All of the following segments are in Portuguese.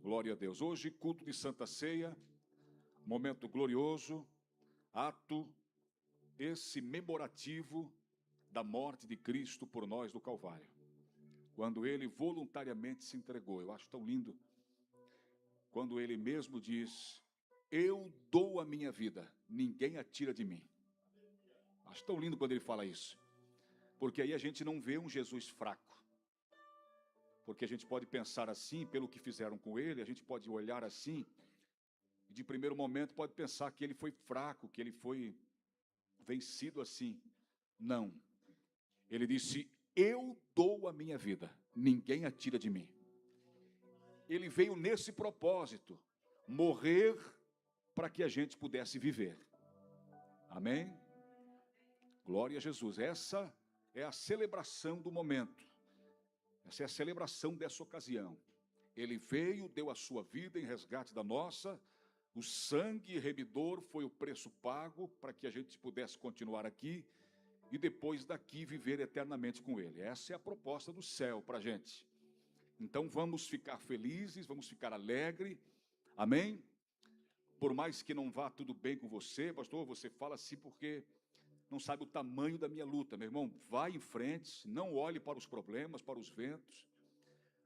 Glória a Deus. Hoje, culto de Santa Ceia, momento glorioso, ato esse memorativo da morte de Cristo por nós do Calvário. Quando Ele voluntariamente se entregou. Eu acho tão lindo quando Ele mesmo diz: eu dou a minha vida, ninguém a tira de mim. Acho tão lindo quando Ele fala isso. Porque aí a gente não vê um Jesus fraco. Porque a gente pode pensar assim, pelo que fizeram com Ele, a gente pode olhar assim, e de primeiro momento pode pensar que Ele foi fraco, que Ele foi vencido assim. Não. Ele disse: eu dou a minha vida, ninguém a tira de mim. Ele veio nesse propósito, morrer para que a gente pudesse viver. Amém? Glória a Jesus. Essa é a celebração do momento. Essa é a celebração dessa ocasião. Ele veio, deu a sua vida em resgate da nossa. O sangue remidor foi o preço pago para que a gente pudesse continuar aqui e depois daqui viver eternamente com Ele. Essa é a proposta do céu para a gente. Então vamos ficar felizes, vamos ficar alegres. Amém? Por mais que não vá tudo bem com você, pastor, você fala assim porque não sabe o tamanho da minha luta. Meu irmão, vá em frente, não olhe para os problemas, para os ventos,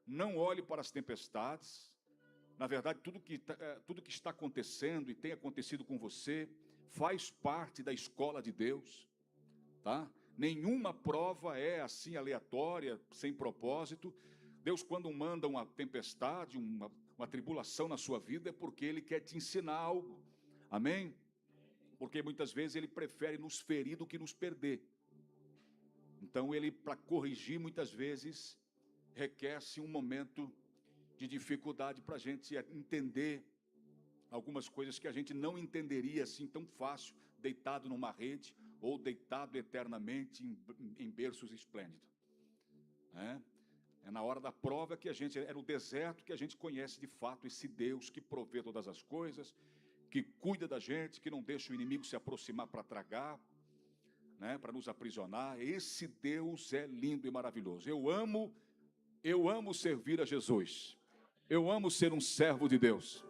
não olhe para as tempestades. Na verdade, tudo que está acontecendo e tem acontecido com você faz parte da escola de Deus, tá? Nenhuma prova é assim aleatória, sem propósito. Deus, quando manda uma tempestade, uma tribulação na sua vida, é porque Ele quer te ensinar algo. Amém? Porque muitas vezes Ele prefere nos ferir do que nos perder. Então, Ele, para corrigir, muitas vezes, requer-se um momento de dificuldade para a gente entender algumas coisas que a gente não entenderia assim tão fácil, deitado numa rede ou deitado eternamente em berços esplêndidos. É na hora da prova que a gente, é no deserto que a gente conhece de fato esse Deus que provê todas as coisas, que cuida da gente, que não deixa o inimigo se aproximar para tragar, para nos aprisionar. Esse Deus é lindo e maravilhoso. Eu amo servir a Jesus. Eu amo ser um servo de Deus.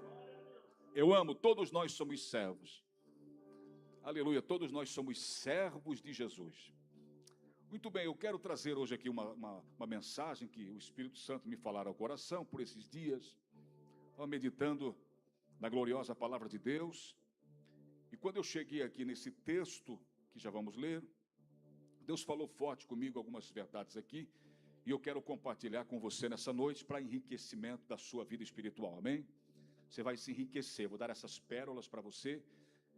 Eu amo, todos nós somos servos. Aleluia, todos nós somos servos de Jesus. Muito bem, eu quero trazer hoje aqui uma mensagem que o Espírito Santo me falara ao coração por esses dias. Estava meditando na gloriosa palavra de Deus. E quando eu cheguei aqui nesse texto, que já vamos ler, Deus falou forte comigo algumas verdades aqui, e eu quero compartilhar com você nessa noite para enriquecimento da sua vida espiritual, amém? Você vai se enriquecer, vou dar essas pérolas para você,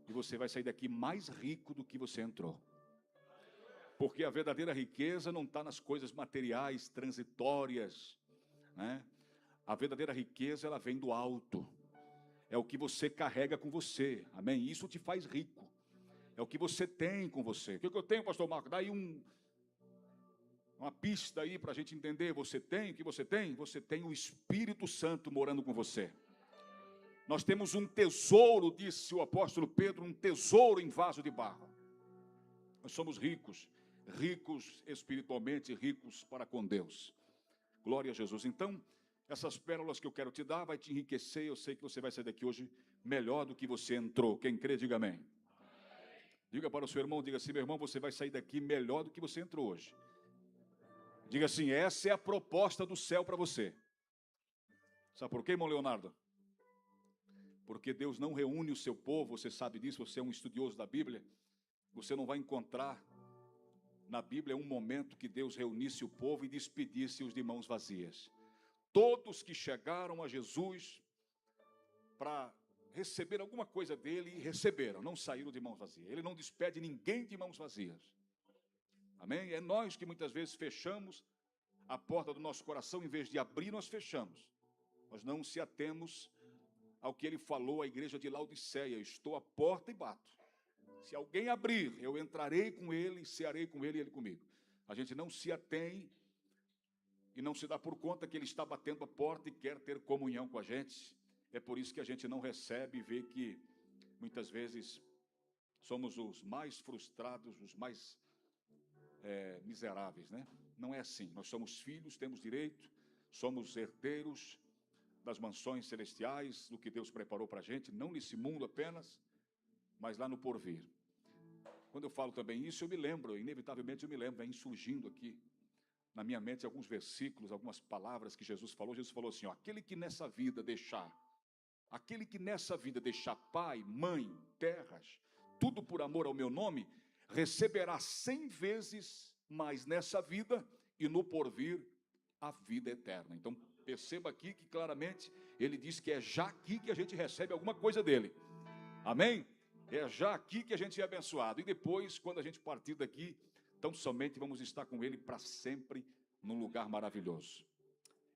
e você vai sair daqui mais rico do que você entrou. Porque a verdadeira riqueza não está nas coisas materiais, transitórias, né? A verdadeira riqueza, ela vem do alto. É o que você carrega com você, amém? Isso te faz rico. É o que você tem com você. O que eu tenho, pastor Marco? Dá aí uma pista aí para a gente entender. Você tem, o que você tem? Você tem o Espírito Santo morando com você. Nós temos um tesouro, disse o apóstolo Pedro, um tesouro em vaso de barro. Nós somos ricos, ricos espiritualmente, ricos para com Deus. Glória a Jesus. Então, essas pérolas que eu quero te dar vai te enriquecer. Eu sei que você vai sair daqui hoje melhor do que você entrou. Quem crê, diga amém. Diga para o seu irmão, diga assim: meu irmão, você vai sair daqui melhor do que você entrou hoje. Diga assim: essa é a proposta do céu para você. Sabe por quê, irmão Leonardo? Porque Deus não reúne o seu povo, você sabe disso, você é um estudioso da Bíblia. Você não vai encontrar na Bíblia um momento que Deus reunisse o povo e despedisse-os de mãos vazias. Todos que chegaram a Jesus para receber alguma coisa dele, receberam, não saíram de mãos vazias. Ele não despede ninguém de mãos vazias. Amém? É nós que muitas vezes fechamos a porta do nosso coração, em vez de abrir, nós fechamos. Nós não se atemos ao que ele falou à igreja de Laodiceia: estou à porta e bato. Se alguém abrir, eu entrarei com ele, cearei com ele e ele comigo. A gente não se atém e não se dá por conta que ele está batendo a porta e quer ter comunhão com a gente. É por isso que a gente não recebe e vê que muitas vezes somos os mais frustrados, os mais miseráveis, né? Não é assim. Nós somos filhos, temos direito, somos herdeiros das mansões celestiais, do que Deus preparou para a gente, não nesse mundo apenas, mas lá no porvir. Quando eu falo também isso, eu me lembro, inevitavelmente eu me lembro, vem surgindo aqui na minha mente alguns versículos, algumas palavras que Jesus falou assim, ó, aquele que nessa vida deixar pai, mãe, terras, tudo por amor ao meu nome, receberá 100 vezes mais nessa vida e no porvir a vida eterna. Então perceba aqui que claramente ele diz que é já aqui que a gente recebe alguma coisa dele. Amém? É já aqui que a gente é abençoado. E depois, quando a gente partir daqui, tão somente vamos estar com ele para sempre num lugar maravilhoso.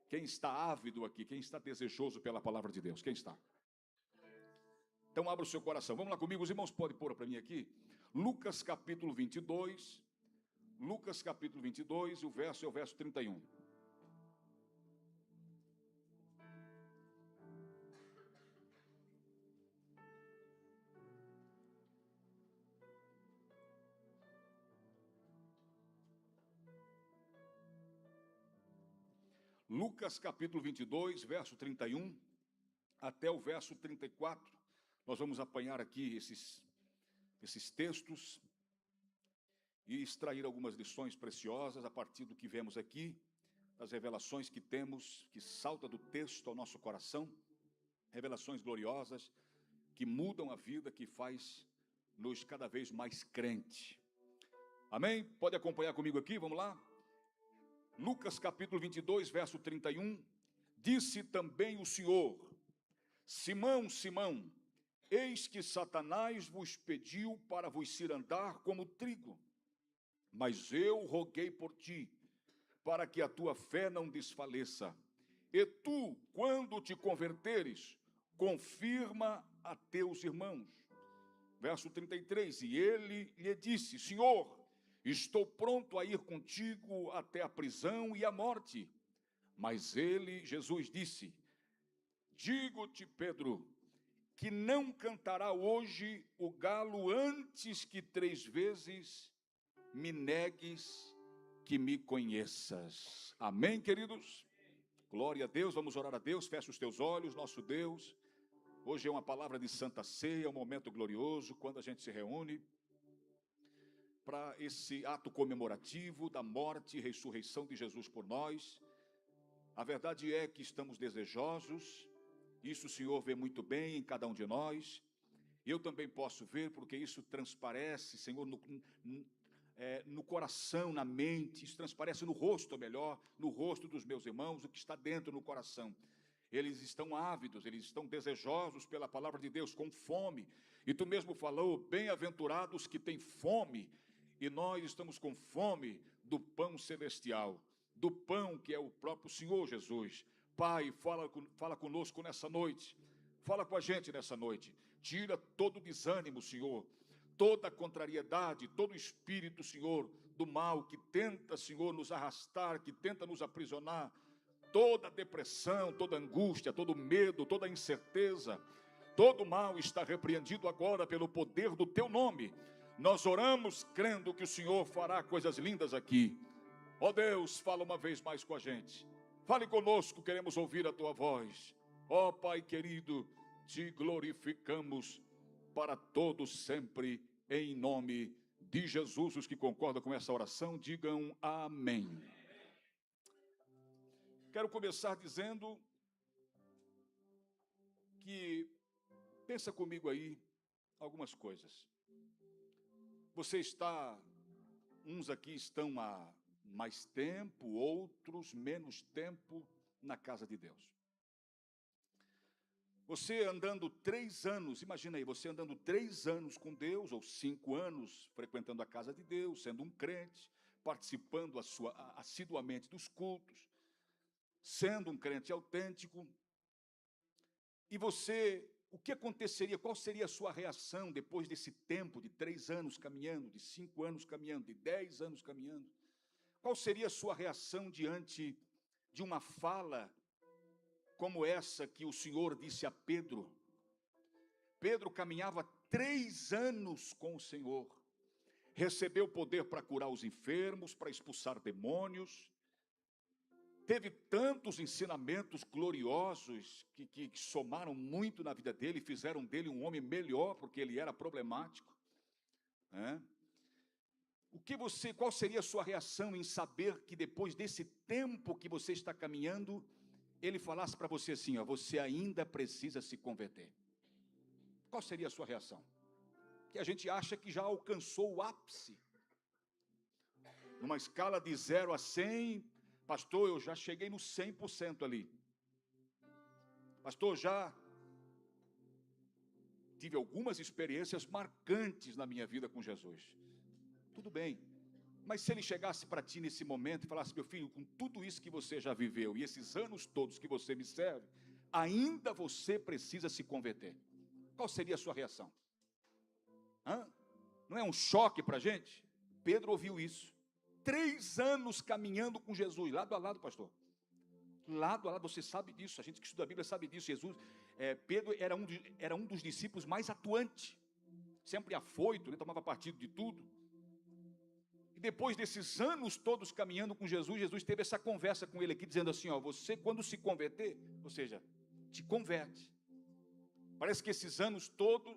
Quem está ávido aqui? Quem está desejoso pela palavra de Deus? Quem está? Então abra o seu coração. Vamos lá comigo, os irmãos podem pôr para mim aqui. Lucas capítulo 22. Lucas capítulo 22, o verso é o verso 31. Lucas capítulo 22, verso 31, até o verso 34, nós vamos apanhar aqui esses textos e extrair algumas lições preciosas a partir do que vemos aqui, das revelações que temos, que salta do texto ao nosso coração, revelações gloriosas, que mudam a vida, que faz-nos cada vez mais crente. Amém? Pode acompanhar comigo aqui, vamos lá? Lucas capítulo 22, verso 31, disse também o Senhor, Simão, Simão, eis que Satanás vos pediu para vos cirandar como trigo, mas eu roguei por ti, para que a tua fé não desfaleça. E tu, quando te converteres, confirma a teus irmãos. Verso 33, e ele lhe disse, Senhor, estou pronto a ir contigo até a prisão e a morte. Mas ele, Jesus, disse, digo-te, Pedro, que não cantará hoje o galo antes que 3 vezes me negues que me conheças. Amém, queridos? Glória a Deus, vamos orar a Deus, fecha os teus olhos, nosso Deus. Hoje é uma palavra de Santa Ceia, um momento glorioso, quando a gente se reúne para esse ato comemorativo da morte e ressurreição de Jesus por nós. A verdade é que estamos desejosos, isso o Senhor vê muito bem em cada um de nós, e eu também posso ver, porque isso transparece, Senhor, no coração, na mente, isso transparece no rosto, ou melhor, no rosto dos meus irmãos, o que está dentro no coração. Eles estão ávidos, eles estão desejosos pela palavra de Deus, com fome, e tu mesmo falou, bem-aventurados que têm fome, e nós estamos com fome do pão celestial, do pão que é o próprio Senhor Jesus. Pai, fala conosco nessa noite, fala com a gente nessa noite, tira todo o desânimo, Senhor, toda a contrariedade, todo o espírito, Senhor, do mal que tenta, Senhor, nos arrastar, que tenta nos aprisionar, toda a depressão, toda a angústia, todo o medo, toda a incerteza, todo o mal está repreendido agora pelo poder do teu nome. Nós oramos crendo que o Senhor fará coisas lindas aqui. Ó Deus, fala uma vez mais com a gente. Fale conosco, queremos ouvir a tua voz. Ó Pai querido, te glorificamos para todos sempre, em nome de Jesus. Os que concordam com essa oração, digam amém. Quero começar dizendo que, pensa comigo aí, algumas coisas. Uns aqui estão há mais tempo, outros menos tempo na casa de Deus. Você andando 3 anos, imagina aí, você andando 3 anos com Deus, ou 5 anos frequentando a casa de Deus, sendo um crente, participando assiduamente dos cultos, sendo um crente autêntico, e você, o que aconteceria, qual seria a sua reação depois desse tempo de 3 anos caminhando, de 5 anos caminhando, de 10 anos caminhando? Qual seria a sua reação diante de uma fala como essa que o Senhor disse a Pedro? Pedro caminhava 3 anos com o Senhor, recebeu poder para curar os enfermos, para expulsar demônios, teve tantos ensinamentos gloriosos que somaram muito na vida dele, fizeram dele um homem melhor, porque ele era problemático, né? Qual seria a sua reação em saber que depois desse tempo que você está caminhando, ele falasse para você assim, ó, você ainda precisa se converter? Qual seria a sua reação? Que a gente acha que já alcançou o ápice. Numa escala de 0 a 100, pastor, eu já cheguei no 100% ali. Pastor, já tive algumas experiências marcantes na minha vida com Jesus. Tudo bem, mas se ele chegasse para ti nesse momento e falasse, meu filho, com tudo isso que você já viveu e esses anos todos que você me serve, ainda você precisa se converter. Qual seria a sua reação? Não é um choque para a gente? Pedro ouviu isso. 3 anos caminhando com Jesus, lado a lado, pastor. Lado a lado, você sabe disso, a gente que estuda a Bíblia sabe disso. Pedro era um dos discípulos mais atuantes, sempre afoito, ele tomava partido de tudo. E depois desses anos todos caminhando com Jesus, Jesus teve essa conversa com ele aqui, dizendo assim, ó, você quando se converter, ou seja, te converte. Parece que esses anos todos,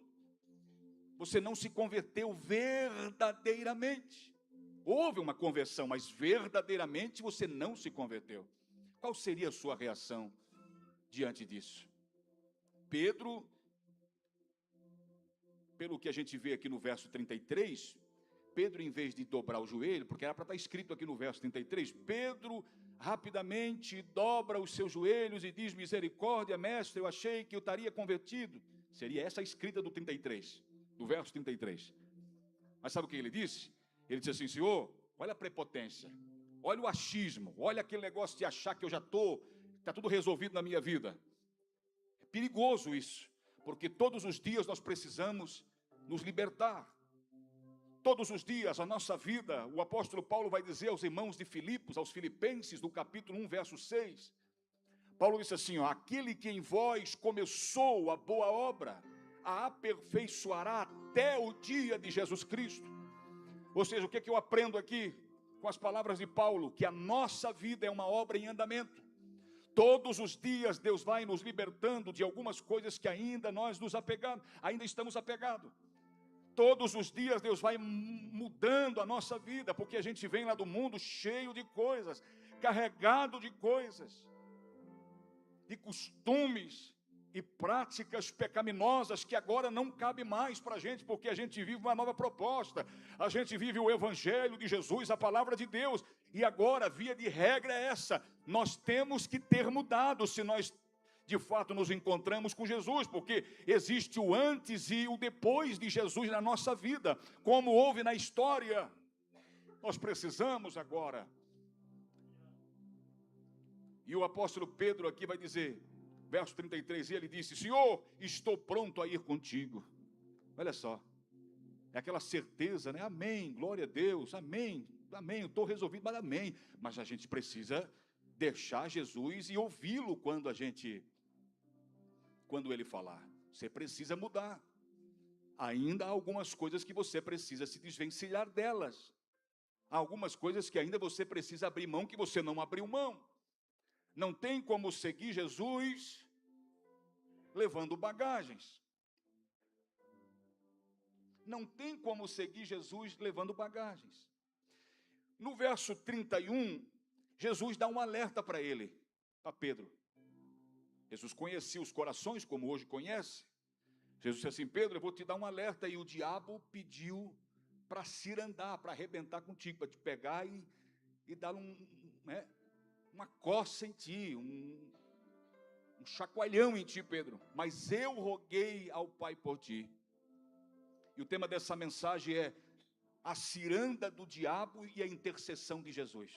você não se converteu verdadeiramente. Houve uma conversão, mas verdadeiramente você não se converteu. Qual seria a sua reação diante disso? Pedro, pelo que a gente vê aqui no verso 33, Pedro, em vez de dobrar o joelho, porque era para estar escrito aqui no verso 33, Pedro rapidamente dobra os seus joelhos e diz, misericórdia, mestre, eu achei que eu estaria convertido. Seria essa a escrita do 33, do verso 33. Mas sabe o que ele disse? Ele disse assim, Senhor, olha a prepotência, olha o achismo, olha aquele negócio de achar que eu já está tudo resolvido na minha vida. É perigoso isso, porque todos os dias nós precisamos nos libertar. Todos os dias a nossa vida, o apóstolo Paulo vai dizer aos irmãos de Filipos, aos filipenses, do capítulo 1, verso 6. Paulo disse assim, ó, aquele que em vós começou a boa obra, a aperfeiçoará até o dia de Jesus Cristo. Ou seja, o que eu aprendo aqui com as palavras de Paulo? Que a nossa vida é uma obra em andamento. Todos os dias Deus vai nos libertando de algumas coisas que ainda nós ainda estamos apegados. Todos os dias Deus vai mudando a nossa vida, porque a gente vem lá do mundo cheio de coisas, carregado de coisas, de costumes e práticas pecaminosas que agora não cabe mais para a gente, porque a gente vive uma nova proposta, a gente vive o Evangelho de Jesus, a palavra de Deus, e agora, via de regra é essa, nós temos que ter mudado, se nós de fato nos encontramos com Jesus, porque existe o antes e o depois de Jesus na nossa vida, como houve na história. Nós precisamos agora. E o apóstolo Pedro aqui vai dizer, verso 33, e ele disse, Senhor, estou pronto a ir contigo. Olha só, é aquela certeza, né? Amém, glória a Deus, amém, amém, eu estou resolvido, mas amém. Mas a gente precisa deixar Jesus e ouvi-lo quando ele falar. Você precisa mudar. Ainda há algumas coisas que você precisa se desvencilhar delas. Há algumas coisas que ainda você precisa abrir mão, que você não abriu mão. Não tem como seguir Jesus levando bagagens. Não tem como seguir Jesus levando bagagens. No verso 31, Jesus dá um alerta para ele, para Pedro. Jesus conhecia os corações, como hoje conhece. Jesus disse assim, Pedro, eu vou te dar um alerta. E o diabo pediu para cirandar, para arrebentar contigo, para te pegar e dar uma coça em ti, um chacoalhão em ti, Pedro. Mas eu roguei ao Pai por ti. E o tema dessa mensagem é a ciranda do diabo e a intercessão de Jesus.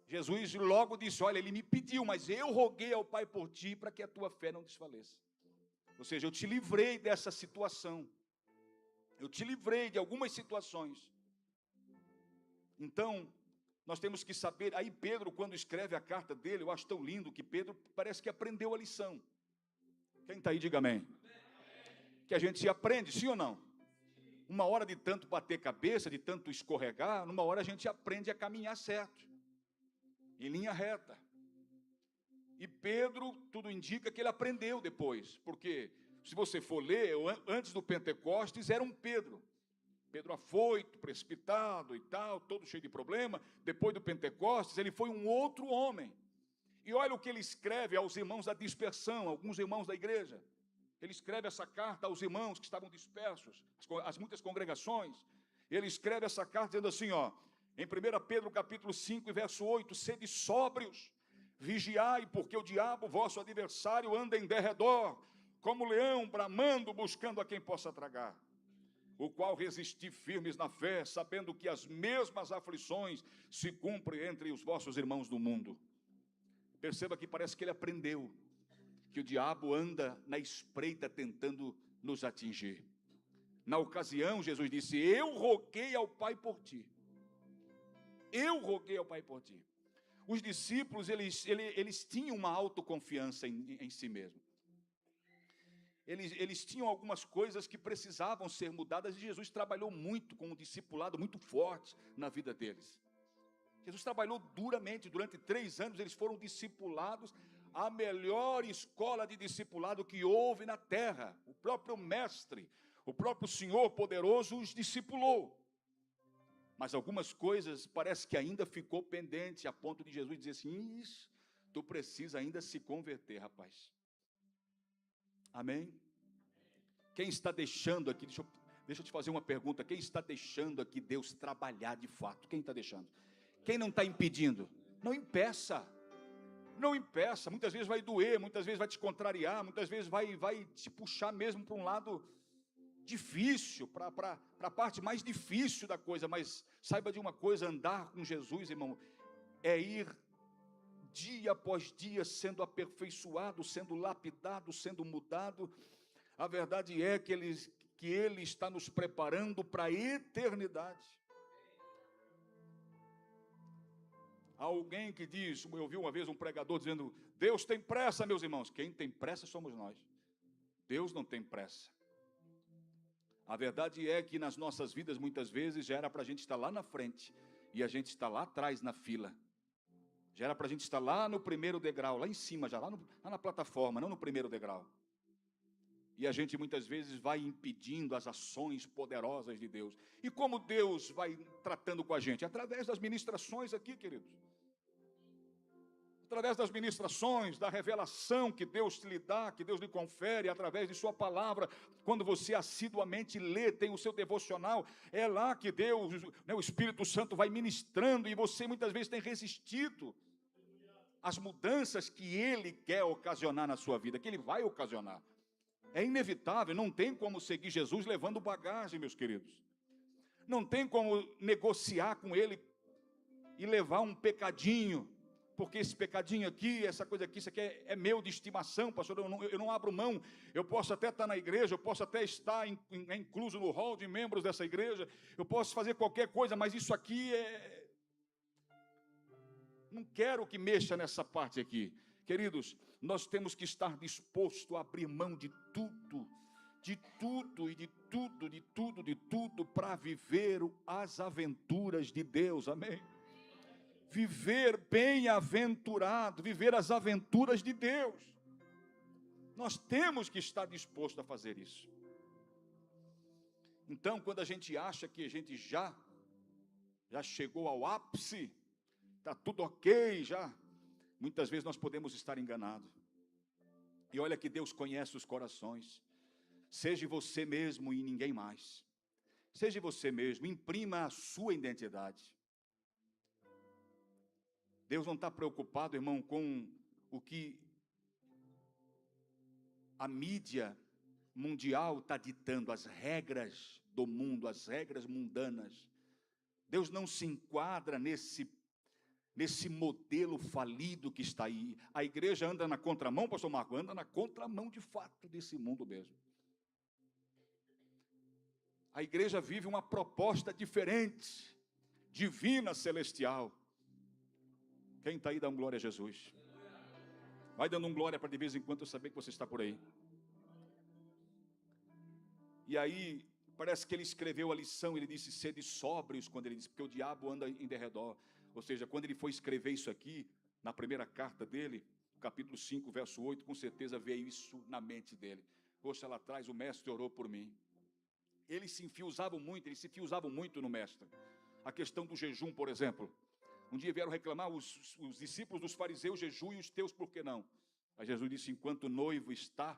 Jesus logo disse, olha, ele me pediu, mas eu roguei ao Pai por ti para que a tua fé não desfaleça. Ou seja, eu te livrei dessa situação. Eu te livrei de algumas situações. Então, nós temos que saber, aí Pedro, quando escreve a carta dele, eu acho tão lindo que Pedro parece que aprendeu a lição. Quem está aí, diga amém. Que a gente aprende, sim ou não? Uma hora de tanto bater cabeça, de tanto escorregar, numa hora a gente aprende a caminhar certo. em linha reta. E Pedro, tudo indica que ele aprendeu depois, porque se você for ler, antes do Pentecostes era um Pedro afoito, precipitado e tal, todo cheio de problema. Depois do Pentecostes, ele foi um outro homem. E olha o que ele escreve aos irmãos da dispersão, alguns irmãos da igreja. Ele escreve essa carta aos irmãos que estavam dispersos, as muitas congregações. Ele escreve essa carta dizendo assim, em 1 Pedro capítulo 5, verso 8, sede sóbrios, vigiai, porque o diabo, vosso adversário, anda em derredor, como leão bramando, buscando a quem possa tragar. O qual resisti firmes na fé, sabendo que as mesmas aflições se cumprem entre os vossos irmãos do mundo. Perceba que parece que ele aprendeu que o diabo anda na espreita tentando nos atingir. Na ocasião, Jesus disse, eu roguei ao Pai por ti. Eu roguei ao Pai por ti. Os discípulos, eles tinham uma autoconfiança em si mesmos. Eles tinham algumas coisas que precisavam ser mudadas, e Jesus trabalhou muito com um discipulado muito forte na vida deles. Jesus trabalhou duramente, durante 3 anos eles foram discipulados, a melhor escola de discipulado que houve na terra. O próprio mestre, o próprio Senhor poderoso os discipulou. Mas algumas coisas parece que ainda ficou pendente, a ponto de Jesus dizer assim, tu precisa ainda se converter, rapaz. Amém? Quem está deixando aqui, deixa eu te fazer uma pergunta, quem está deixando aqui Deus trabalhar de fato? Quem está deixando? Quem não está impedindo? Não impeça, não impeça. Muitas vezes vai doer, muitas vezes vai te contrariar, muitas vezes vai te puxar mesmo para um lado difícil, para a parte mais difícil da coisa, mas saiba de uma coisa, andar com Jesus, irmão, é ir dia após dia sendo aperfeiçoado, sendo lapidado, sendo mudado. A verdade é que Ele está nos preparando para a eternidade. Alguém que diz, eu ouvi uma vez um pregador dizendo, Deus tem pressa, meus irmãos. Quem tem pressa somos nós. Deus não tem pressa. A verdade é que nas nossas vidas, muitas vezes, já era para a gente estar lá na frente, e a gente está lá atrás na fila. Já era para a gente estar lá no primeiro degrau, lá em cima, já lá na plataforma, não no primeiro degrau. E a gente muitas vezes vai impedindo as ações poderosas de Deus. E como Deus vai tratando com a gente? Através das ministrações aqui, queridos. Através das ministrações, da revelação que Deus lhe dá, que Deus lhe confere, através de sua palavra. Quando você assiduamente lê, tem o seu devocional, é lá que Deus, o Espírito Santo vai ministrando, e você muitas vezes tem resistido às mudanças que Ele quer ocasionar na sua vida, que Ele vai ocasionar. É inevitável, não tem como seguir Jesus levando bagagem, meus queridos. Não tem como negociar com Ele e levar um pecadinho, porque esse pecadinho aqui, essa coisa aqui, isso aqui é meu de estimação, pastor, eu não abro mão. Eu posso até estar na igreja, eu posso até estar incluso no hall de membros dessa igreja, eu posso fazer qualquer coisa, mas isso aqui não quero que mexa nessa parte aqui. Queridos, nós temos que estar disposto a abrir mão de tudo, para viver as aventuras de Deus, amém? Viver bem-aventurado, viver as aventuras de Deus. Nós temos que estar disposto a fazer isso. Então, quando a gente acha que a gente já chegou ao ápice, está tudo ok, muitas vezes nós podemos estar enganados. E olha que Deus conhece os corações. Seja você mesmo e ninguém mais. Seja você mesmo, imprima a sua identidade. Deus não está preocupado, irmão, com o que a mídia mundial está ditando, as regras do mundo, as regras mundanas. Deus não se enquadra nesse modelo falido que está aí. A igreja anda na contramão, pastor Marco, anda na contramão de fato desse mundo mesmo. A igreja vive uma proposta diferente, divina, celestial. Quem está aí, dá um glória a Jesus. Vai dando um glória para de vez em quando eu saber que você está por aí. E aí, parece que ele escreveu a lição, ele disse, sede sóbrios, quando ele disse, porque o diabo anda em derredor. Ou seja, quando ele foi escrever isso aqui, na primeira carta dele, capítulo 5, verso 8, com certeza veio isso na mente dele. Poxa, lá atrás o mestre orou por mim. Eles se fiusavam muito no mestre. A questão do jejum, por exemplo. Um dia vieram reclamar os discípulos dos fariseus, jejum, e os teus por que não? Mas Jesus disse, enquanto o noivo está,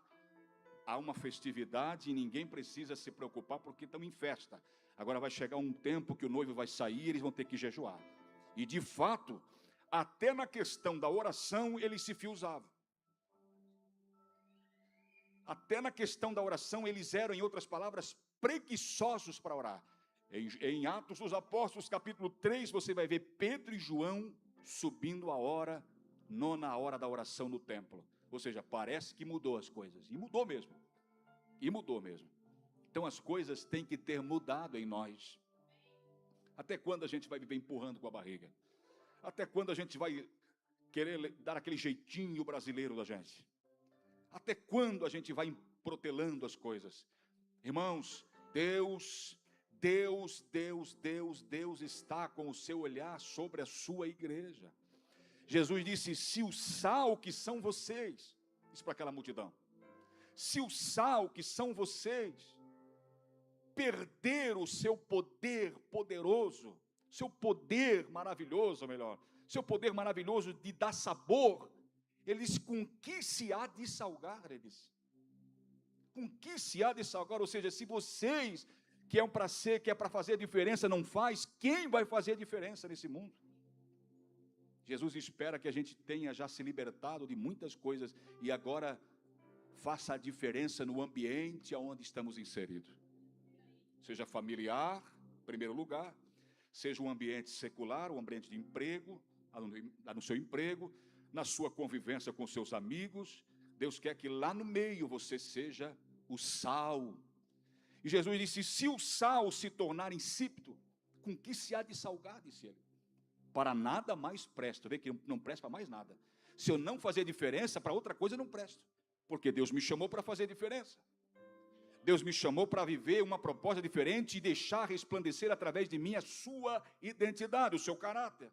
há uma festividade e ninguém precisa se preocupar porque estão em festa. Agora vai chegar um tempo que o noivo vai sair e eles vão ter que jejuar. E de fato, até na questão da oração, eles se fiusavam. Até na questão da oração, eles eram, em outras palavras, preguiçosos para orar. Em Atos dos Apóstolos, capítulo 3, você vai ver Pedro e João subindo a nona hora da oração no templo. Ou seja, parece que mudou as coisas. E mudou mesmo. Então as coisas têm que ter mudado em nós. Até quando a gente vai viver empurrando com a barriga? Até quando a gente vai querer dar aquele jeitinho brasileiro da gente? Até quando a gente vai protelando as coisas? Irmãos, Deus está com o seu olhar sobre a sua igreja. Jesus disse, se o sal que são vocês, disse para aquela multidão, se o sal que são vocês perder o seu poder poderoso, seu poder maravilhoso, seu poder maravilhoso de dar sabor, eles com que se há de salgar, eles? Com que se há de salgar? Ou seja, se vocês que é para fazer a diferença não faz, quem vai fazer a diferença nesse mundo? Jesus espera que a gente tenha já se libertado de muitas coisas e agora faça a diferença no ambiente onde estamos inseridos. Seja familiar, em primeiro lugar, seja um ambiente secular, um ambiente de emprego, no seu emprego, na sua convivência com seus amigos. Deus quer que lá no meio você seja o sal. E Jesus disse, se o sal se tornar insípido, com que se há de salgar, disse ele? Para nada mais presta. Vê que não presta para mais nada. Se eu não fazer diferença, para outra coisa eu não presto. Porque Deus me chamou para fazer diferença. Deus me chamou para viver uma proposta diferente e deixar resplandecer através de mim a sua identidade, o seu caráter,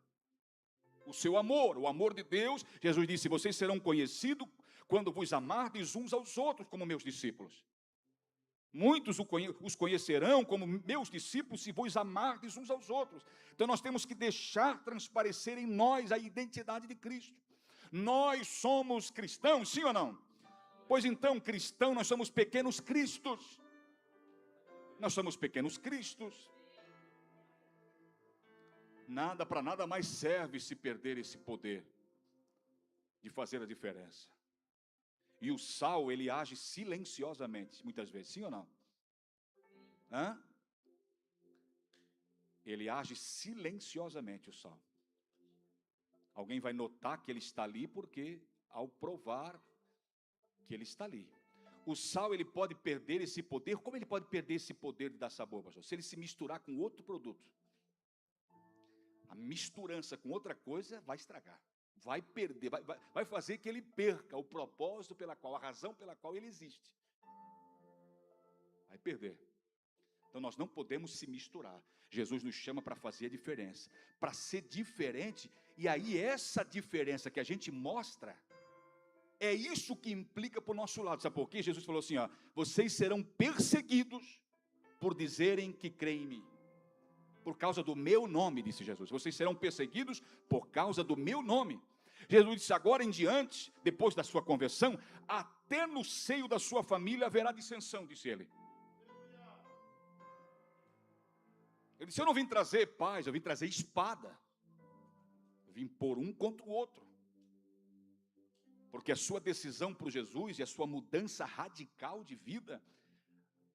o seu amor, o amor de Deus. Jesus disse, vocês serão conhecidos quando vos amardes uns aos outros como meus discípulos. Muitos os conhecerão como meus discípulos se vos amardes uns aos outros. Então nós temos que deixar transparecer em nós a identidade de Cristo. Nós somos cristãos, sim ou não? Pois então, cristão, nós somos pequenos cristos. Nós somos pequenos cristos. Para nada mais serve se perder esse poder de fazer a diferença. E o sal, ele age silenciosamente, muitas vezes, sim ou não? Ele age silenciosamente, o sal. Alguém vai notar que ele está ali porque, ao provar que ele está ali. O sal, ele pode perder esse poder. Como ele pode perder esse poder de dar sabor, pastor? Se ele se misturar com outro produto. A misturança com outra coisa vai estragar. Vai perder, vai fazer que ele perca o propósito a razão pela qual ele existe. Vai perder. Então nós não podemos se misturar. Jesus nos chama para fazer a diferença, para ser diferente, e aí essa diferença que a gente mostra, é isso que implica para o nosso lado. Sabe por quê? Jesus falou assim, vocês serão perseguidos por dizerem que creem em mim. Por causa do meu nome, disse Jesus. Vocês serão perseguidos por causa do meu nome. Jesus disse, agora em diante, depois da sua conversão, até no seio da sua família haverá dissensão, disse ele. Ele disse, eu não vim trazer paz, eu vim trazer espada. Eu vim pôr um contra o outro. Porque a sua decisão por Jesus e a sua mudança radical de vida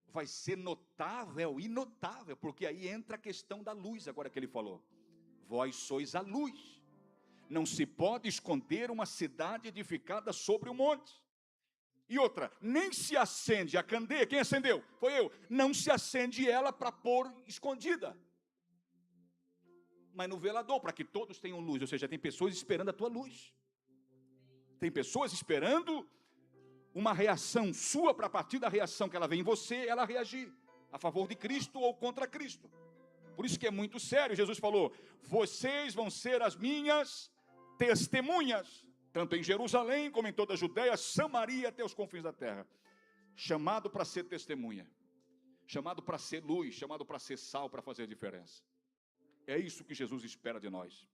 vai ser notável e notável, porque aí entra a questão da luz, agora que ele falou. Vós sois a luz. Não se pode esconder uma cidade edificada sobre um monte. E outra, nem se acende a candeia. Quem acendeu? Foi eu. Não se acende ela para pôr escondida, mas no velador, para que todos tenham luz. Ou seja, tem pessoas esperando a tua luz. Tem pessoas esperando uma reação sua, para a partir da reação que ela vem em você, ela reagir a favor de Cristo ou contra Cristo. Por isso que é muito sério. Jesus falou: vocês vão ser as minhas testemunhas, tanto em Jerusalém como em toda a Judeia, Samaria, até os confins da terra. Chamado para ser testemunha, chamado para ser luz, chamado para ser sal, para fazer a diferença. É isso que Jesus espera de nós.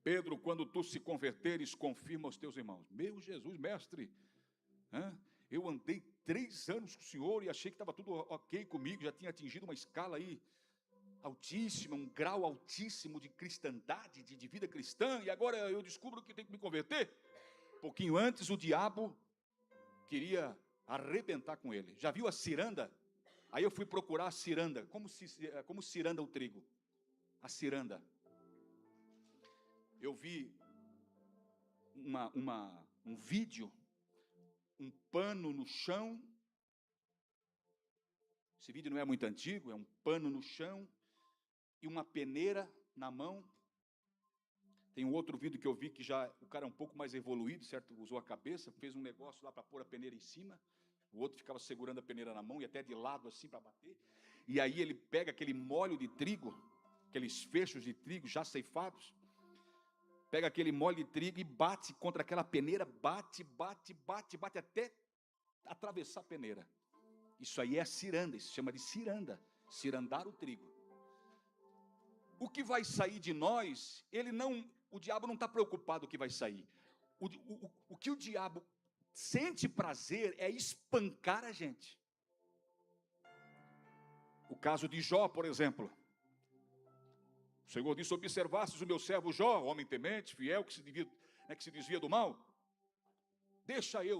Pedro, quando tu se converteres, confirma aos teus irmãos. Meu Jesus, mestre, eu andei 3 anos com o senhor e achei que estava tudo ok comigo, já tinha atingido uma escala aí altíssima, um grau altíssimo de cristandade, de vida cristã, e agora eu descubro que tenho que me converter. Um pouquinho antes, o diabo queria arrebentar com ele. Já viu a ciranda? Aí eu fui procurar a ciranda. Como ciranda o trigo? A ciranda. Eu vi um vídeo, um pano no chão. Esse vídeo não é muito antigo, é um pano no chão e uma peneira na mão. Tem um outro vídeo que eu vi que já o cara é um pouco mais evoluído, certo? Usou a cabeça, fez um negócio lá para pôr a peneira em cima. O outro ficava segurando a peneira na mão e até de lado assim para bater. E aí ele pega aquele molho de trigo, aqueles fechos de trigo já ceifados, pega aquele molho de trigo e bate contra aquela peneira, bate até atravessar a peneira. Isso aí é ciranda, isso se chama de ciranda, cirandar o trigo. O que vai sair de nós, o diabo não está preocupado com o que vai sair. O que o diabo sente prazer é espancar a gente. O caso de Jó, por exemplo. O Senhor disse: observastes o meu servo Jó, homem temente, fiel, que se desvia do mal. Deixa eu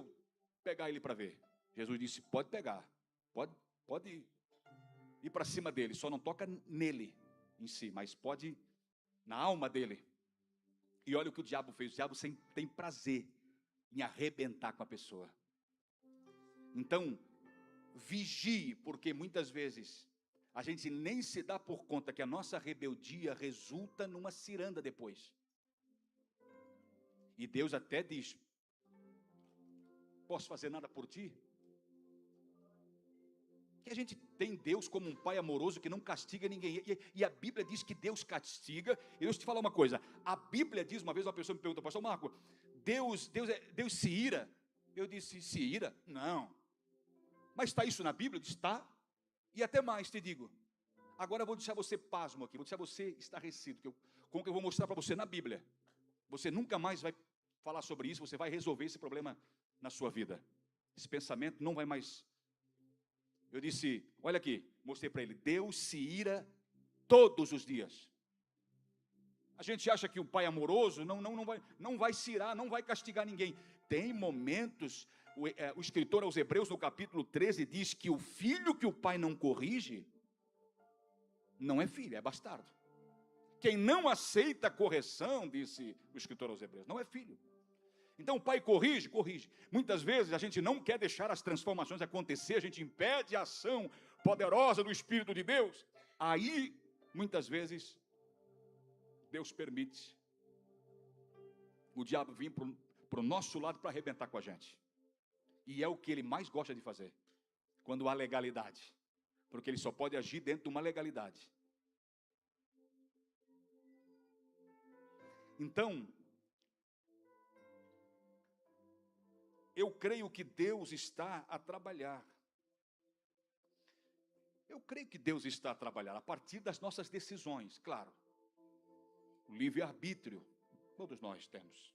pegar ele para ver. Jesus disse: pode pegar, pode ir para cima dele, só não toca nele em si, mas pode ir na alma dele. E olha o que o diabo fez. O diabo tem prazer em arrebentar com a pessoa. Então, vigie, porque muitas vezes a gente nem se dá por conta que a nossa rebeldia resulta numa ciranda depois. E Deus até diz: posso fazer nada por ti? Que a gente tem Deus como um pai amoroso que não castiga ninguém. E a Bíblia diz que Deus castiga. E eu te falar uma coisa. A Bíblia diz, uma vez uma pessoa me perguntou: pastor Marco, Deus se ira? Eu disse: se ira? Não. Mas está isso na Bíblia? Eu disse: está. E até mais te digo. Agora eu vou deixar você pasmo aqui. Vou deixar você estarrecido. Com o que eu vou mostrar para você na Bíblia. Você nunca mais vai falar sobre isso. Você vai resolver esse problema na sua vida. Esse pensamento não vai mais. Eu disse: olha aqui, mostrei para ele. Deus se ira todos os dias. A gente acha que o pai amoroso não vai se irar, não vai castigar ninguém. Tem momentos, o escritor aos Hebreus, no capítulo 13, diz que o filho que o pai não corrige, não é filho, é bastardo. Quem não aceita a correção, disse o escritor aos Hebreus, não é filho. Então o pai corrige. Muitas vezes a gente não quer deixar as transformações acontecer, a gente impede a ação poderosa do Espírito de Deus. Aí, muitas vezes, Deus permite o diabo vir para o nosso lado para arrebentar com a gente. E é o que ele mais gosta de fazer, quando há legalidade. Porque ele só pode agir dentro de uma legalidade. Então, eu creio que Deus está a trabalhar. Eu creio que Deus está a trabalhar a partir das nossas decisões, claro. O livre-arbítrio, todos nós temos.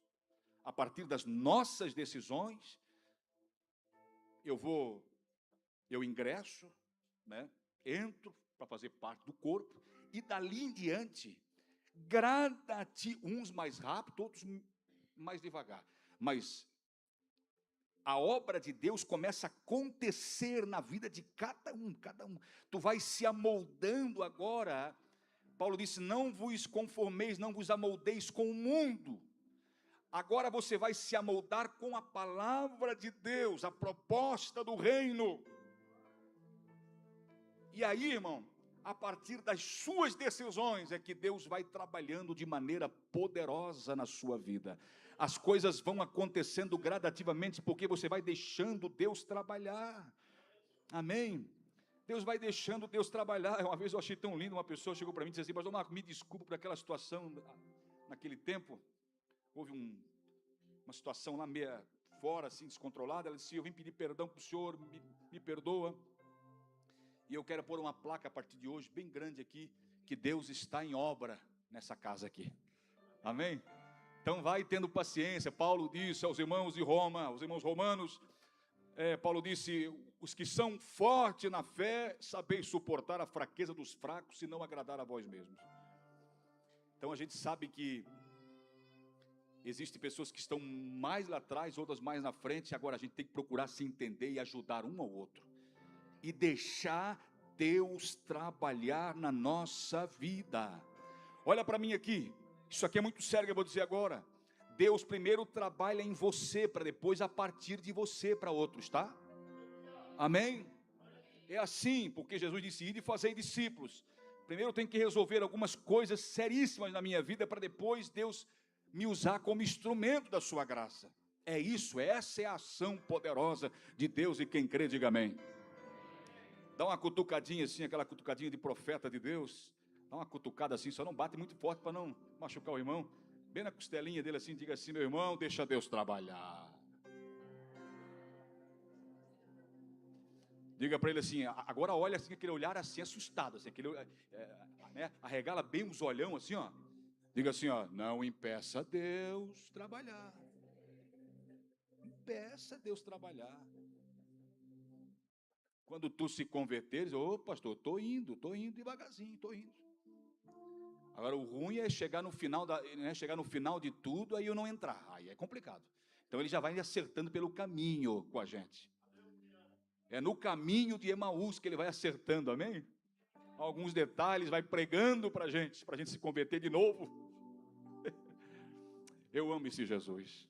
A partir das nossas decisões, eu ingresso, entro para fazer parte do corpo, e dali em diante, grada-te, uns mais rápido, outros mais devagar. Mas a obra de Deus começa a acontecer na vida de cada um. Tu vai se amoldando agora. Paulo disse: não vos conformeis, não vos amoldeis com o mundo. Agora você vai se amoldar com a palavra de Deus, a proposta do reino. E aí, irmão, a partir das suas decisões é que Deus vai trabalhando de maneira poderosa na sua vida. As coisas vão acontecendo gradativamente, porque você vai deixando Deus trabalhar. Amém? Deus vai deixando Deus trabalhar. Uma vez eu achei tão lindo, uma pessoa chegou para mim e disse assim: pastor Marco, me desculpa por aquela situação, naquele tempo, houve uma situação lá meia fora, assim, descontrolada. Ela disse: eu vim pedir perdão para o senhor, me perdoa, e eu quero pôr uma placa a partir de hoje, bem grande aqui, que Deus está em obra nessa casa aqui. Amém? Então vai tendo paciência. Paulo disse aos irmãos de Roma, aos irmãos romanos, Paulo disse: os que são fortes na fé, sabeis suportar a fraqueza dos fracos, e não agradar a vós mesmos. Então a gente sabe que existem pessoas que estão mais lá atrás, outras mais na frente. Agora a gente tem que procurar se entender e ajudar um ao outro, e deixar Deus trabalhar na nossa vida. Olha para mim aqui, isso aqui é muito sério que eu vou dizer agora. Deus primeiro trabalha em você, para depois a partir de você para outros, tá? Amém? É assim, porque Jesus disse: ide e fazei discípulos. Primeiro eu tenho que resolver algumas coisas seríssimas na minha vida, para depois Deus me usar como instrumento da sua graça. É isso, essa é a ação poderosa de Deus, e quem crê, diga amém. Dá uma cutucadinha assim, aquela cutucadinha de profeta de Deus. Dá uma cutucada assim, só não bate muito forte para não machucar o irmão. Bem na costelinha dele assim, diga assim: meu irmão, deixa Deus trabalhar. Diga para ele assim, agora olha assim, aquele olhar assim, assustado, assim, aquele, né, arregala bem os olhão assim, ó. Diga assim, ó: não impeça Deus trabalhar. Impeça Deus trabalhar. Quando tu se converteres: ô pastor, estou indo devagarzinho, estou indo. Agora o ruim é chegar no final, chegar no final de tudo, aí eu não entrar, aí é complicado. Então ele já vai acertando pelo caminho com a gente. É no caminho de Emaús que ele vai acertando, amém? Alguns detalhes, vai pregando para a gente se converter de novo. Eu amo esse Jesus.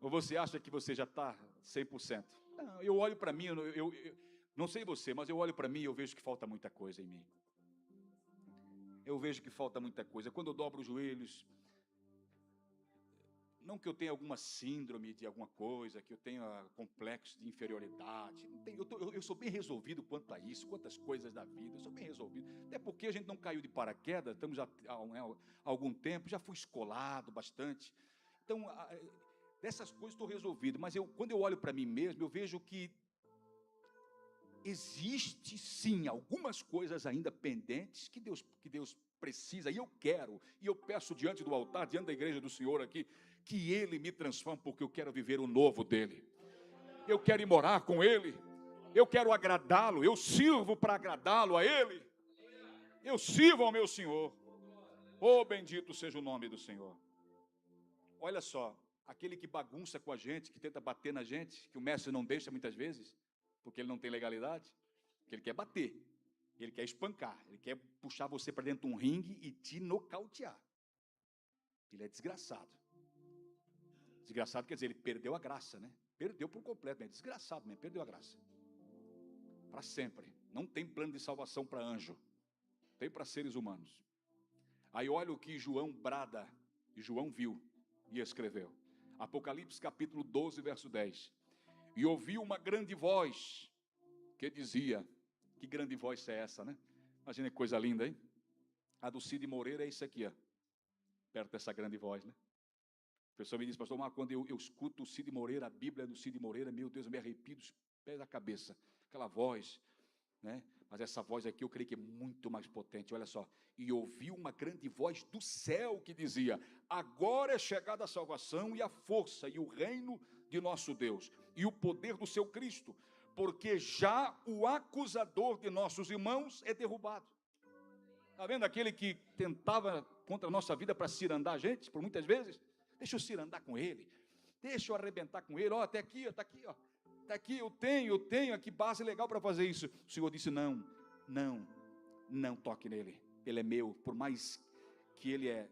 Ou você acha que você já está 100%? Não, eu olho para mim, eu não sei você, mas eu olho para mim e eu vejo que falta muita coisa em mim. Eu vejo que falta muita coisa. Quando eu dobro os joelhos, não que eu tenha alguma síndrome de alguma coisa, que eu tenha complexo de inferioridade, não tem, eu sou bem resolvido quanto a isso, quantas coisas da vida, eu sou bem resolvido. Até porque a gente não caiu de paraquedas, estamos já há algum tempo, já fui escolado bastante. Então, dessas coisas estou resolvido, mas quando eu olho para mim mesmo, eu vejo que existe sim algumas coisas ainda pendentes que Deus precisa, e eu quero, e eu peço diante do altar, diante da igreja do Senhor aqui, que Ele me transforme, porque eu quero viver o novo dEle. Eu quero ir morar com Ele, eu quero agradá-lo, eu sirvo para agradá-lo a Ele, eu sirvo ao meu Senhor. Oh, bendito seja o nome do Senhor. Olha só, aquele que bagunça com a gente, que tenta bater na gente, que o mestre não deixa muitas vezes, porque ele não tem legalidade, que ele quer bater, ele quer espancar, ele quer puxar você para dentro de um ringue e te nocautear. Ele é desgraçado. Desgraçado quer dizer, ele perdeu a graça, né? Perdeu por completo, é desgraçado mesmo, perdeu a graça. Para sempre. Não tem plano de salvação para anjo, tem para seres humanos. Aí olha o que João brada, e João viu e escreveu. Apocalipse capítulo 12, verso 10. E ouviu uma grande voz que dizia, que grande voz é essa, né? Imagina que coisa linda, hein? A do Cid Moreira é isso aqui, ó, perto dessa grande voz, né? A pessoa me diz: pastor Marco, quando eu escuto o Cid Moreira, a Bíblia do Cid Moreira, meu Deus, eu me arrepio dos pés da cabeça, aquela voz, né? Mas essa voz aqui eu creio que é muito mais potente. Olha só: e ouviu uma grande voz do céu que dizia: agora é chegada a salvação e a força e o reino de nosso Deus e o poder do seu Cristo, porque já o acusador de nossos irmãos é derrubado. Está vendo aquele que tentava contra a nossa vida para cirandar a gente, por muitas vezes? Deixa eu cirandar com ele, deixa eu arrebentar com ele. Ó, até aqui, ó, está aqui, ó. Está aqui, eu tenho aqui base legal para fazer isso. O Senhor disse: não toque nele, ele é meu. Por mais que ele é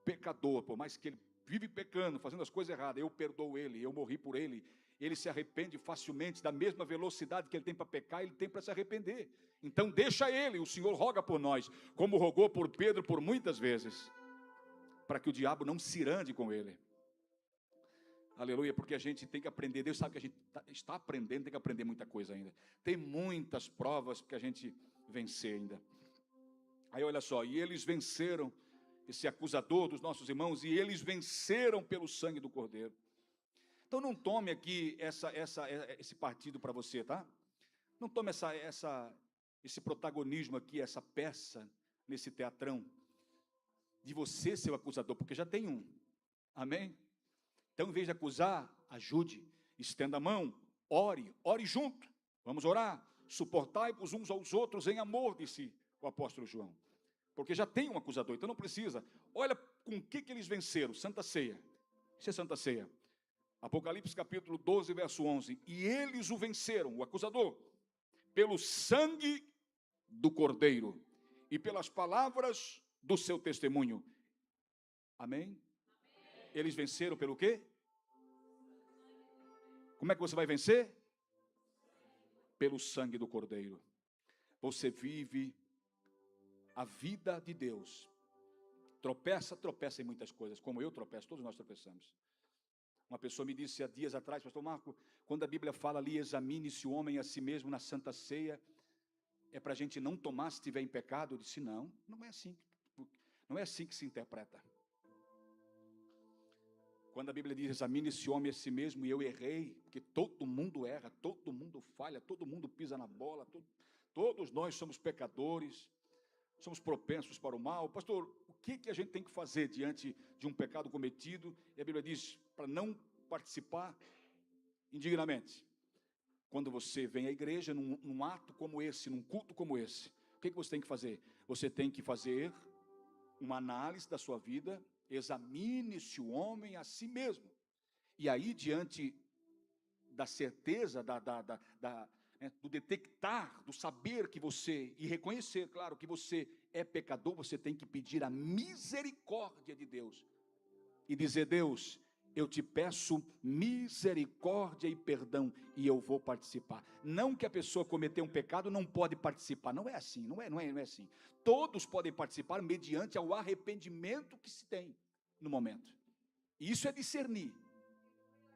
pecador, por mais que ele vive pecando, fazendo as coisas erradas, eu perdoo ele, eu morri por ele. Ele se arrepende facilmente, da mesma velocidade que ele tem para pecar, ele tem para se arrepender. Então deixa ele, o Senhor roga por nós, como rogou por Pedro por muitas vezes, para que o diabo não cirande com ele. Aleluia, porque a gente tem que aprender. Deus sabe que a gente está aprendendo, tem que aprender muita coisa ainda. Tem muitas provas que a gente vencer ainda. Aí olha só, e eles venceram esse acusador dos nossos irmãos, e eles venceram pelo sangue do Cordeiro. Então não tome aqui esse partido para você, tá? Não tome esse protagonismo aqui, essa peça nesse teatrão, de você ser o acusador, porque já tem um. Amém? Então, em vez de acusar, ajude, estenda a mão, ore junto. Vamos orar. Suportai-vos uns aos outros em amor, disse o apóstolo João. Porque já tem um acusador, então não precisa. Olha com o que eles venceram. Santa Ceia. Isso é Santa Ceia. Apocalipse capítulo 12, verso 11. E eles o venceram, o acusador, pelo sangue do Cordeiro e pelas palavras do seu testemunho. Amém? Eles venceram pelo quê? Como é que você vai vencer? Pelo sangue do Cordeiro. Você vive a vida de Deus. Tropeça em muitas coisas, como eu tropeço, todos nós tropeçamos. Uma pessoa me disse há dias atrás, pastor Marco, quando a Bíblia fala ali, examine-se o homem a si mesmo na Santa Ceia, é para a gente não tomar se estiver em pecado? Eu disse, não é assim. Não é assim que se interpreta. Quando a Bíblia diz, examine-se o homem a si mesmo, e eu errei, porque todo mundo erra, todo mundo falha, todo mundo pisa na bola, todos nós somos pecadores, somos propensos para o mal. Pastor, o que a gente tem que fazer diante de um pecado cometido? E a Bíblia diz, para não participar indignamente. Quando você vem à igreja, num ato como esse, num culto como esse, o que você tem que fazer? Você tem que fazer uma análise da sua vida, examine-se o homem a si mesmo. E aí, diante da certeza, do detectar, do saber que você, e reconhecer, claro, que você é pecador, você tem que pedir a misericórdia de Deus. E dizer, Deus, eu te peço misericórdia e perdão, e eu vou participar. Não que a pessoa cometeu um pecado não pode participar, não é assim, não é assim. Todos podem participar mediante ao arrependimento que se tem no momento. E isso é discernir.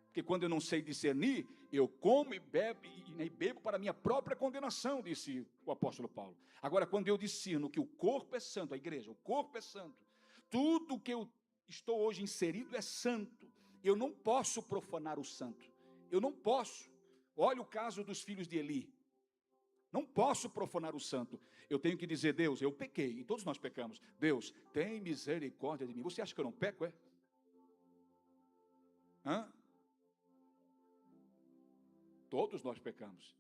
Porque quando eu não sei discernir, eu como e bebo para a minha própria condenação, disse o apóstolo Paulo. Agora, quando eu discerno que o corpo é santo, a igreja, o corpo é santo, tudo que eu estou hoje inserido é santo, eu não posso profanar o santo, eu não posso. Olha o caso dos filhos de Eli, não posso profanar o santo, eu tenho que dizer, Deus, eu pequei, e todos nós pecamos, Deus, tem misericórdia de mim. Você acha que eu não peco, é? Todos nós pecamos.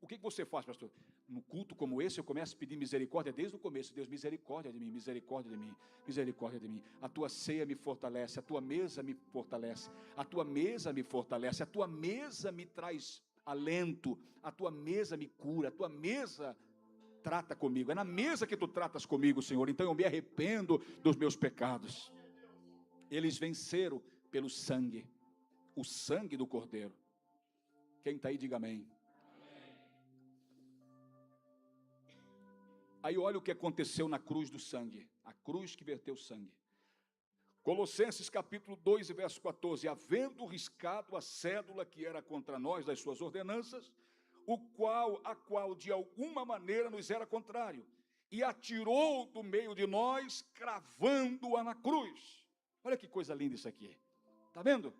O que você faz, pastor? No culto como esse, eu começo a pedir misericórdia desde o começo. Deus, misericórdia de mim, misericórdia de mim, misericórdia de mim. A tua ceia me fortalece, a tua mesa me fortalece, a tua mesa me fortalece, a tua mesa me traz alento, a tua mesa me cura, a tua mesa trata comigo. É na mesa que tu tratas comigo, Senhor. Então eu me arrependo dos meus pecados. Eles venceram pelo sangue, o sangue do Cordeiro. Quem está aí, diga amém. Aí olha o que aconteceu na cruz do sangue, a cruz que verteu sangue. Colossenses capítulo 2 e verso 14, havendo riscado a cédula que era contra nós das suas ordenanças, a qual de alguma maneira nos era contrário, e atirou do meio de nós, cravando-a na cruz. Olha que coisa linda isso aqui, está vendo?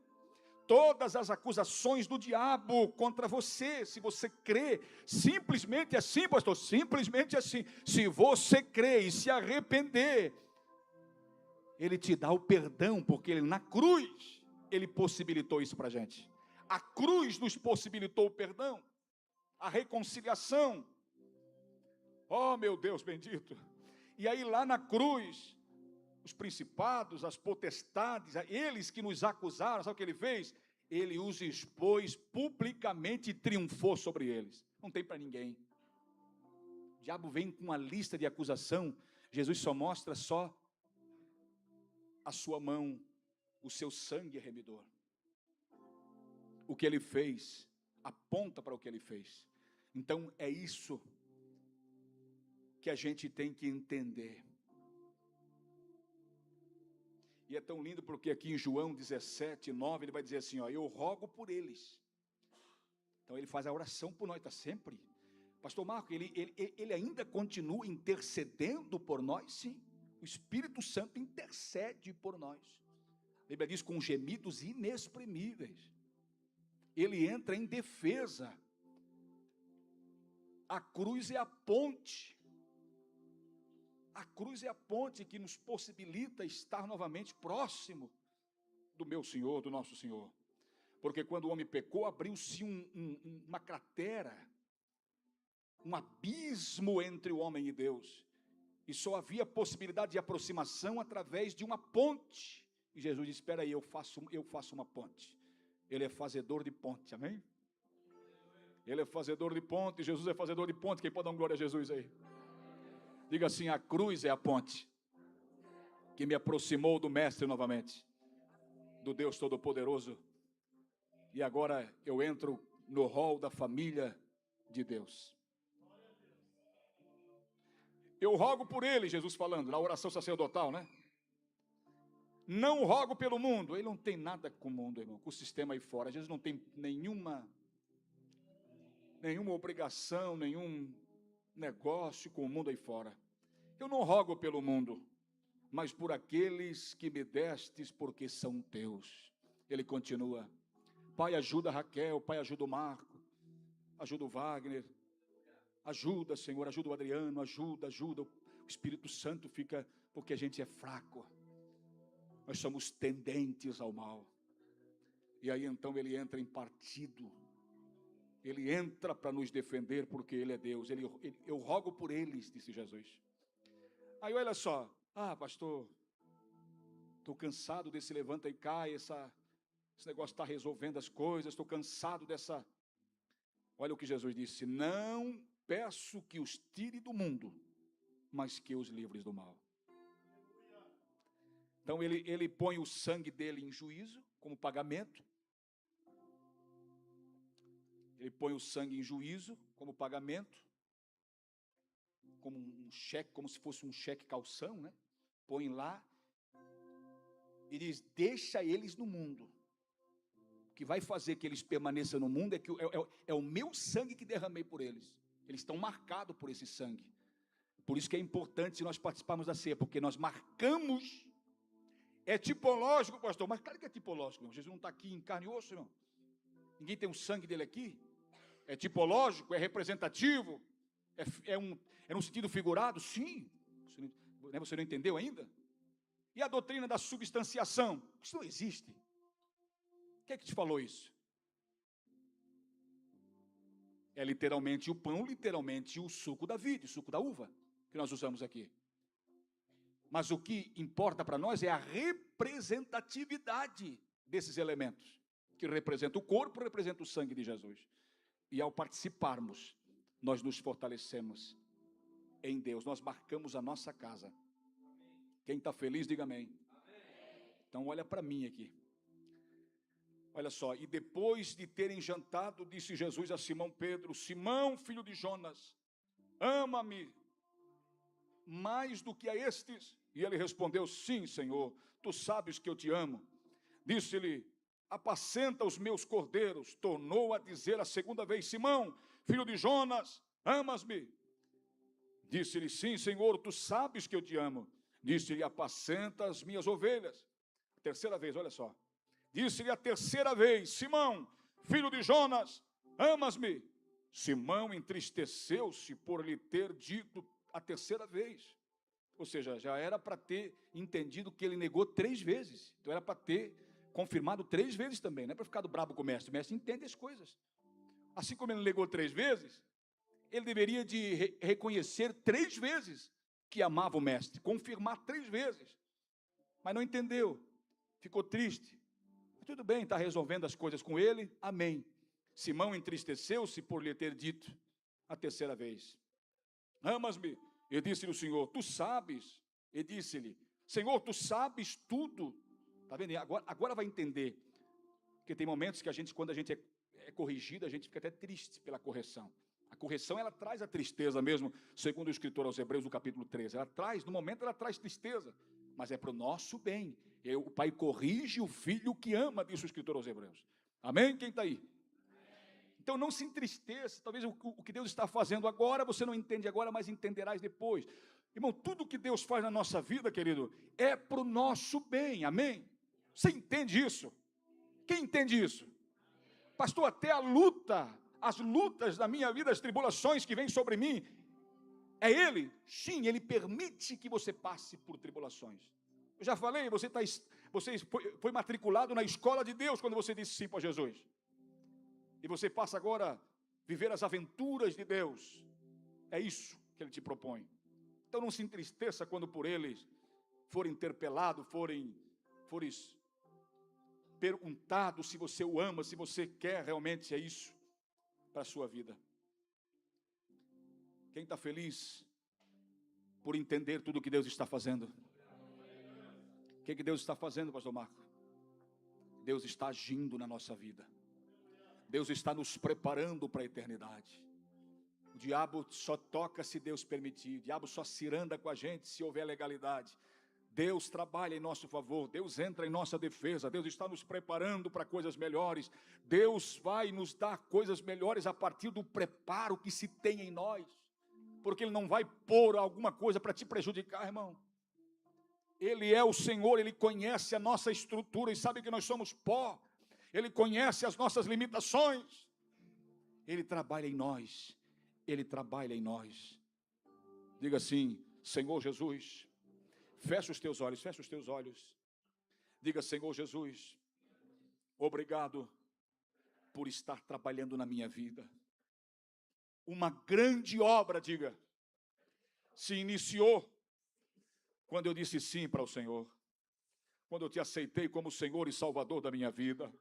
Todas as acusações do diabo contra você, se você crê, simplesmente assim, pastor, simplesmente assim, se você crê e se arrepender, ele te dá o perdão, porque ele na cruz, ele possibilitou isso para a gente. A cruz nos possibilitou o perdão, a reconciliação. Oh meu Deus bendito. E aí lá na cruz, os principados, as potestades, eles que nos acusaram, sabe o que ele fez? Ele os expôs publicamente e triunfou sobre eles. Não tem para ninguém. O diabo vem com uma lista de acusação, Jesus só mostra só a sua mão, o seu sangue remidor. O que ele fez, aponta para o que ele fez. Então é isso que a gente tem que entender. E é tão lindo porque aqui em João 17, 9, ele vai dizer assim, ó, eu rogo por eles. Então ele faz a oração por nós, está sempre. Pastor Marco, ele ainda continua intercedendo por nós? Sim, o Espírito Santo intercede por nós. A Bíblia diz com gemidos inexprimíveis. Ele entra em defesa. A cruz é a ponte. A cruz é a ponte que nos possibilita estar novamente próximo do meu Senhor, do nosso Senhor. Porque quando o homem pecou, abriu-se uma cratera, um abismo entre o homem e Deus. E só havia possibilidade de aproximação através de uma ponte. E Jesus disse, espera aí, eu faço uma ponte. Ele é fazedor de ponte, amém? Ele é fazedor de ponte, Jesus é fazedor de ponte. Quem pode dar uma glória a Jesus aí? Diga assim, a cruz é a ponte que me aproximou do Mestre novamente, do Deus Todo-Poderoso. E agora eu entro no rol da família de Deus. Eu rogo por ele, Jesus falando, na oração sacerdotal, né? Não rogo pelo mundo. Ele não tem nada com o mundo, irmão, com o sistema aí fora. Jesus não tem nenhuma obrigação, nenhum negócio com o mundo aí fora. Eu não rogo pelo mundo, mas por aqueles que me destes, porque são teus. Ele continua. Pai, ajuda a Raquel, Pai, ajuda o Marco, ajuda o Wagner, ajuda, Senhor, ajuda o Adriano, ajuda. O Espírito Santo fica, porque a gente é fraco. Nós somos tendentes ao mal. E aí então ele entra em partido. Ele entra para nos defender, porque ele é Deus. Eu rogo por eles, disse Jesus. Aí olha só, pastor, estou cansado desse levanta e cai, esse negócio está resolvendo as coisas, estou cansado dessa... Olha o que Jesus disse, não peço que os tire do mundo, mas que os livres do mal. Então ele põe o sangue dele em juízo, como pagamento. Ele põe o sangue em juízo, como pagamento. Como um cheque, como se fosse um cheque calção, né? Põe lá. E diz, deixa eles no mundo. O que vai fazer que eles permaneçam no mundo é o meu sangue que derramei por eles. Eles estão marcados por esse sangue. Por isso que é importante nós participarmos da ceia, porque nós marcamos. É tipológico, pastor, mas claro que é tipológico, irmão. Jesus não está aqui em carne e osso, irmão. Ninguém tem o sangue dele aqui. É tipológico, é representativo, é num sentido figurado, sim. Você não entendeu ainda? E a doutrina da substanciação? Isso não existe. Quem é que te falou isso? É literalmente o pão, literalmente o suco da vide, o suco da uva, que nós usamos aqui. Mas o que importa para nós é a representatividade desses elementos, que representa o corpo, representa o sangue de Jesus. E ao participarmos, nós nos fortalecemos em Deus, nós marcamos a nossa casa. Quem está feliz, diga amém. Então olha para mim aqui. Olha só, e depois de terem jantado, disse Jesus a Simão Pedro, Simão, filho de Jonas, ama-me mais do que a estes? E ele respondeu, sim, Senhor, tu sabes que eu te amo. Disse-lhe, apacenta os meus cordeiros. Tornou a dizer a segunda vez, Simão, filho de Jonas, amas-me? Disse-lhe, sim, Senhor, tu sabes que eu te amo. Disse-lhe, apacenta as minhas ovelhas. Terceira vez, olha só. Disse-lhe a terceira vez, Simão, filho de Jonas, amas-me? Simão entristeceu-se por lhe ter dito a terceira vez. Ou seja, já era para ter entendido que ele negou 3 vezes. Então era para ter confirmado 3 vezes também. Não é para ficar do brabo com o mestre. O mestre entende as coisas. Assim como ele negou 3 vezes, ele deveria de reconhecer 3 vezes que amava o mestre. Confirmar 3 vezes. Mas não entendeu. Ficou triste. Mas tudo bem, está resolvendo as coisas com ele. Amém. Simão entristeceu-se por lhe ter dito a terceira vez. Amas-me? E disse-lhe o Senhor, tu sabes. E disse-lhe, Senhor, tu sabes tudo. Está vendo? Agora vai entender. Porque tem momentos que quando a gente é corrigido, a gente fica até triste pela correção. A correção, ela traz a tristeza mesmo, segundo o escritor aos Hebreus, no capítulo 13. No momento ela traz tristeza, mas é para o nosso bem. O pai corrige o filho que ama, disse o escritor aos Hebreus. Amém? Quem está aí? Então não se entristeça, talvez o que Deus está fazendo agora, você não entende agora, mas entenderás depois. Irmão, tudo que Deus faz na nossa vida, querido, é para o nosso bem, amém? Você entende isso? Quem entende isso? Pastor, até as lutas da minha vida, as tribulações que vêm sobre mim, é Ele? Sim, Ele permite que você passe por tribulações. Eu já falei, você foi matriculado na escola de Deus quando você disse sim para Jesus. E você passa agora a viver as aventuras de Deus. É isso que Ele te propõe. Então não se entristeça quando por eles for interpelado, fores perguntado se você o ama, se você quer realmente é isso para a sua vida. Quem está feliz por entender tudo o que Deus está fazendo? O que Deus está fazendo, pastor Marco? Deus está agindo na nossa vida. Deus está nos preparando para a eternidade. O diabo só toca se Deus permitir. O diabo só ciranda com a gente se houver legalidade. Deus trabalha em nosso favor. Deus entra em nossa defesa. Deus está nos preparando para coisas melhores. Deus vai nos dar coisas melhores a partir do preparo que se tem em nós. Porque Ele não vai pôr alguma coisa para te prejudicar, irmão. Ele é o Senhor, Ele conhece a nossa estrutura e sabe que nós somos pó. Ele conhece as nossas limitações. Ele trabalha em nós. Ele trabalha em nós. Diga assim: Senhor Jesus, fecha os teus olhos, fecha os teus olhos. Diga: Senhor Jesus, obrigado por estar trabalhando na minha vida. Uma grande obra, diga, se iniciou quando eu disse sim para o Senhor. Quando eu te aceitei como Senhor e Salvador da minha vida.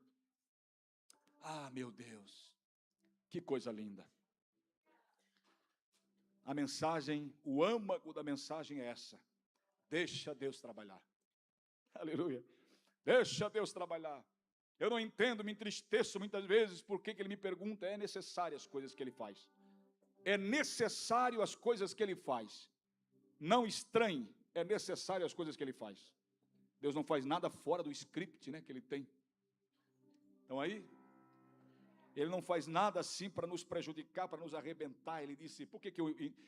Ah, meu Deus, que coisa linda. A mensagem, o âmago da mensagem é essa: deixa Deus trabalhar. Aleluia. Deixa Deus trabalhar. Eu não entendo, me entristeço muitas vezes porque Ele me pergunta. É necessário as coisas que Ele faz. É necessário as coisas que Ele faz. Não estranhe, é necessário as coisas que Ele faz. Deus não faz nada fora do script, né, que Ele tem. Então aí, Ele não faz nada assim para nos prejudicar, para nos arrebentar. Ele disse, por que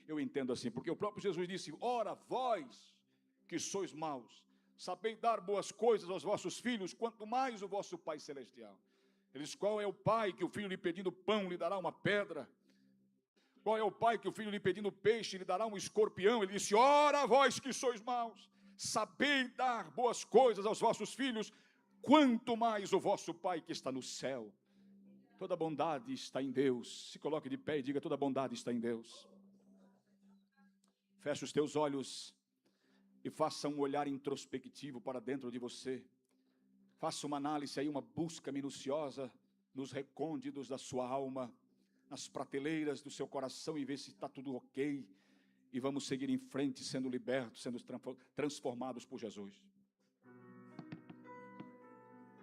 eu entendo assim? Porque o próprio Jesus disse, ora vós que sois maus, sabeis dar boas coisas aos vossos filhos, quanto mais o vosso Pai Celestial. Ele disse, qual é o pai que o filho lhe pedindo pão lhe dará uma pedra? Qual é o pai que o filho lhe pedindo peixe lhe dará um escorpião? Ele disse, ora vós que sois maus, sabeis dar boas coisas aos vossos filhos, quanto mais o vosso Pai que está no céu. Toda bondade está em Deus. Se coloque de pé e diga, toda bondade está em Deus. Feche os teus olhos e faça um olhar introspectivo para dentro de você. Faça uma análise aí, uma busca minuciosa nos recônditos da sua alma, nas prateleiras do seu coração, e ver se está tudo ok. E vamos seguir em frente, sendo libertos, sendo transformados por Jesus.